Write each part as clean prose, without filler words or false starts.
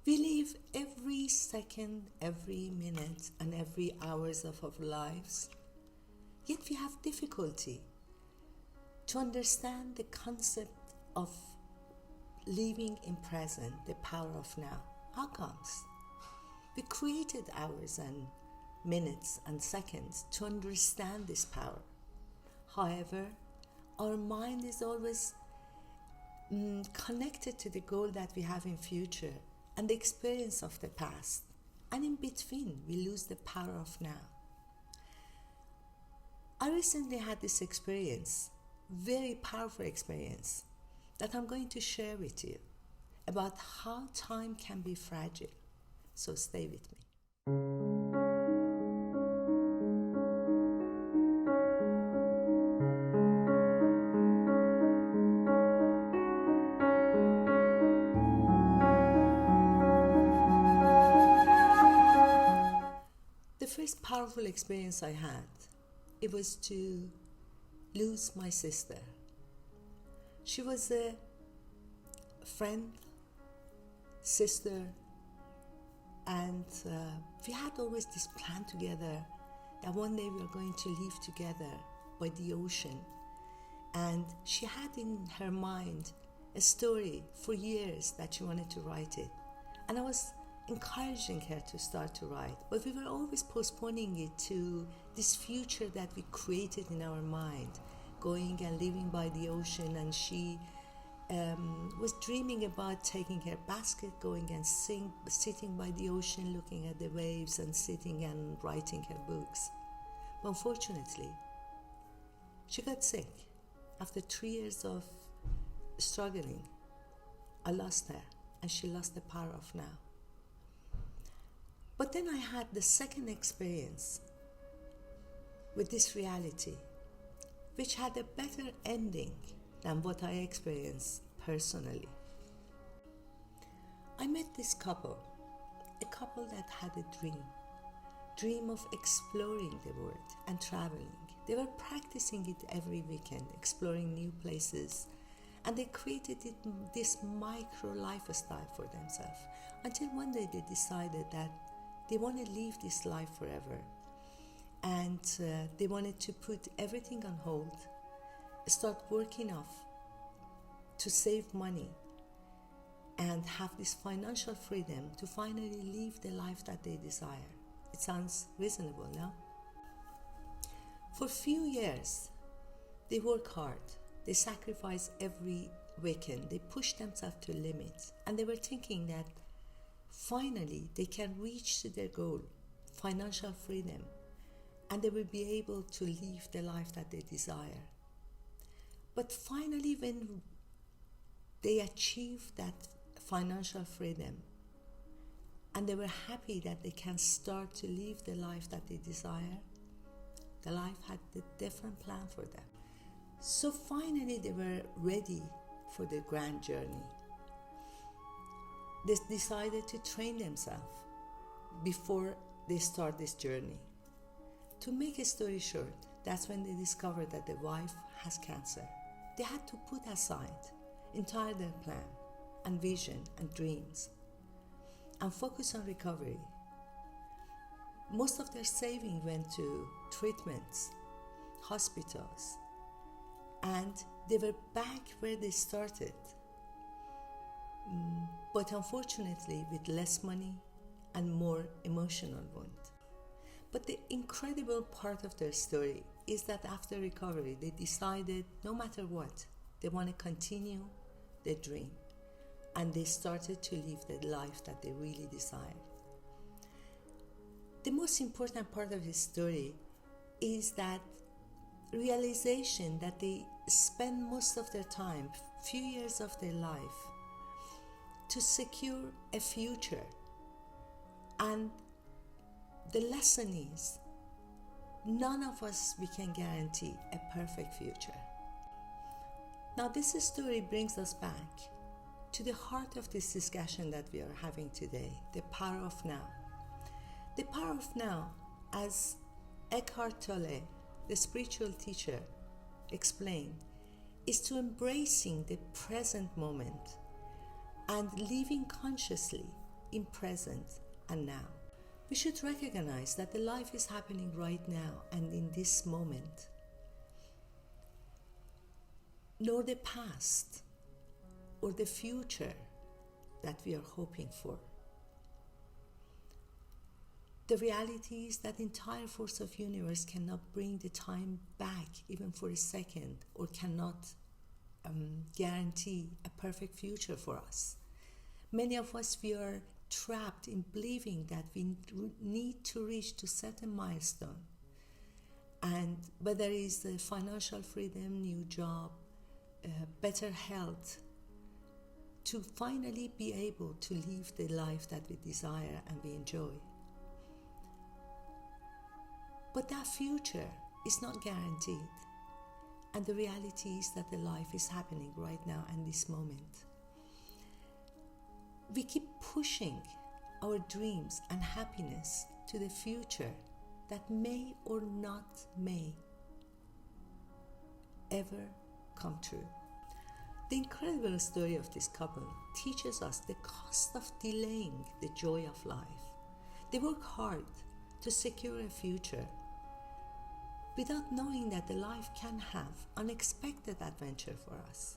We live every second, every minute, and every hours of our lives, yet we have difficulty to understand the concept of living in present, the power of now. How comes? We created hours and minutes and seconds to understand this power. However, our mind is always connected to the goal that we have in future and the experience of the past. And in between, we lose the power of now. I recently had this experience, very powerful experience, that I'm going to share with you about how time can be fragile. So stay with me. The first powerful experience I had, it was to lose my sister. She was a friend, sister, and we had always this plan together that one day we were going to live together by the ocean. And she had in her mind a story for years that she wanted to write it. And I was encouraging her to start to write, but we were always postponing it to this future that we created in our mind, going and living by the ocean. And she was dreaming about taking her basket, going and sitting by the ocean, looking at the waves and sitting and writing her books. But unfortunately, she got sick. After 3 years of struggling, I lost her, and she lost the power of now. But then I had the second experience with this reality, which had a better ending than what I experienced personally. I met this couple, a couple that had a dream of exploring the world and traveling. They were practicing it every weekend, exploring new places, and they created this micro lifestyle for themselves, until one day they decided that they want to leave this life forever, and they wanted to put everything on hold, start working off to save money, and have this financial freedom to finally live the life that they desire. It sounds reasonable, no? For a few years, they work hard, they sacrifice every weekend, they push themselves to limits, and they were thinking that finally they can reach to their goal, financial freedom, and they will be able to live the life that they desire. But finally, when they achieved that financial freedom and they were happy that they can start to live the life that they desire, the life had a different plan for them. So finally they were ready for the grand journey. They decided to train themselves before they start this journey. To make a story short, that's when they discovered that the wife has cancer. They had to put aside entire their plan and vision and dreams and focus on recovery. Most of their saving went to treatments, hospitals, and they were back where they started. But unfortunately with less money and more emotional wound. But the incredible part of their story is that after recovery, they decided no matter what, they want to continue their dream, and they started to live the life that they really desired. The most important part of his story is that realization that they spend most of their time, few years of their life, to secure a future. And the lesson is, none of us, we can guarantee a perfect future. Now this story brings us back to the heart of this discussion that we are having today, the power of now. The power of now, as Eckhart Tolle, the spiritual teacher, explained, is to embracing the present moment and living consciously in present and now. We should recognize that the life is happening right now and in this moment, nor the past or the future that we are hoping for. The reality is that the entire force of universe cannot bring the time back even for a second, or cannot guarantee a perfect future for us. Many of us, we are trapped in believing that we need to reach to certain milestone, and whether it's the financial freedom, new job, better health, to finally be able to live the life that we desire and we enjoy. But that future is not guaranteed, and the reality is that the life is happening right now and this moment. We keep pushing our dreams and happiness to the future that may or not may ever come true. The incredible story of this couple teaches us the cost of delaying the joy of life. They work hard to secure a future without knowing that the life can have unexpected adventure for us.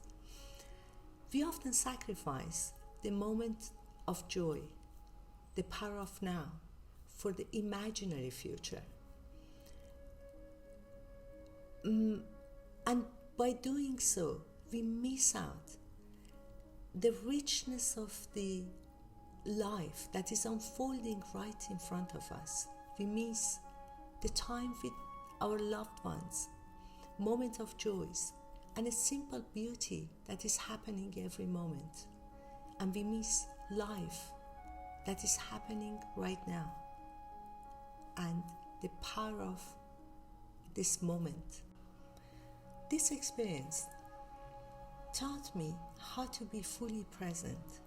We often sacrifice the moment of joy, the power of now, for the imaginary future. And by doing so, we miss out the richness of the life that is unfolding right in front of us. We miss the time with our loved ones, moment of joys, and a simple beauty that is happening every moment. And we miss life that is happening right now and the power of this moment. This experience taught me how to be fully present,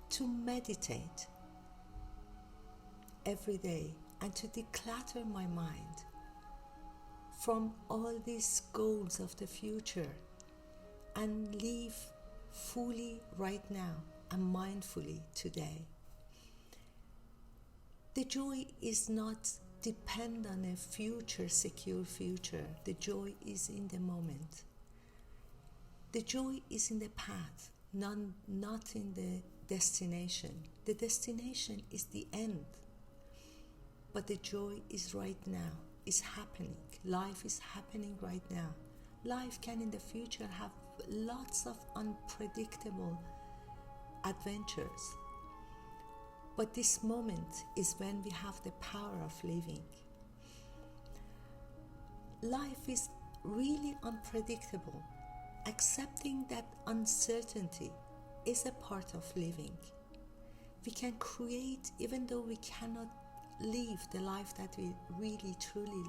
to meditate every day, and to declutter my mind from all these goals of the future and live fully right now and mindfully today. The joy is not depend on a future, secure future. The joy is in the moment. The joy is in the path, not in the destination. The destination is the end, but the joy is right now, is happening. Life is happening right now. Life can in the future have lots of unpredictable adventures, but this moment is when we have the power of living. Life is really unpredictable. Accepting that uncertainty is a part of living. We can create, even though we cannot live the life that we really truly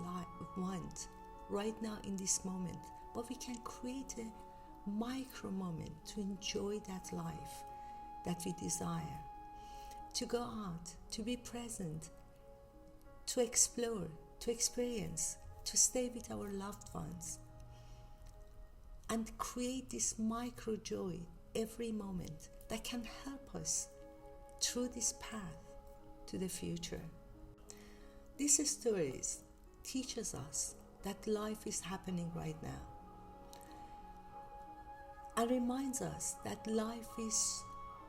want right now in this moment, but we can create a micro moment to enjoy that life that we desire, to go out, to be present, to explore, to experience, to stay with our loved ones, and create this micro joy every moment that can help us through this path to the future. These stories teaches us that life is happening right now, and reminds us that life is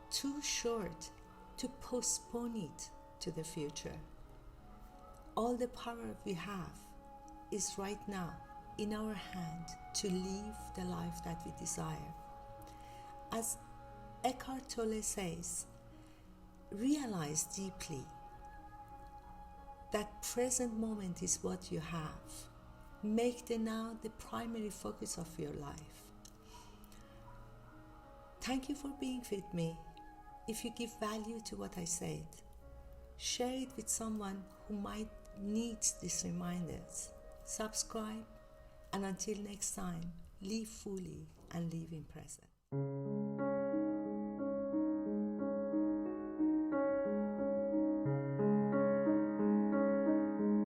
too short to postpone it to the future. All the power we have is right now in our hand to live the life that we desire. As Eckhart Tolle says, realize deeply that present moment is what you have. Make the now the primary focus of your life. Thank you for being with me. If you give value to what I said, share it with someone who might need these reminders. Subscribe, and until next time, live fully and live in present.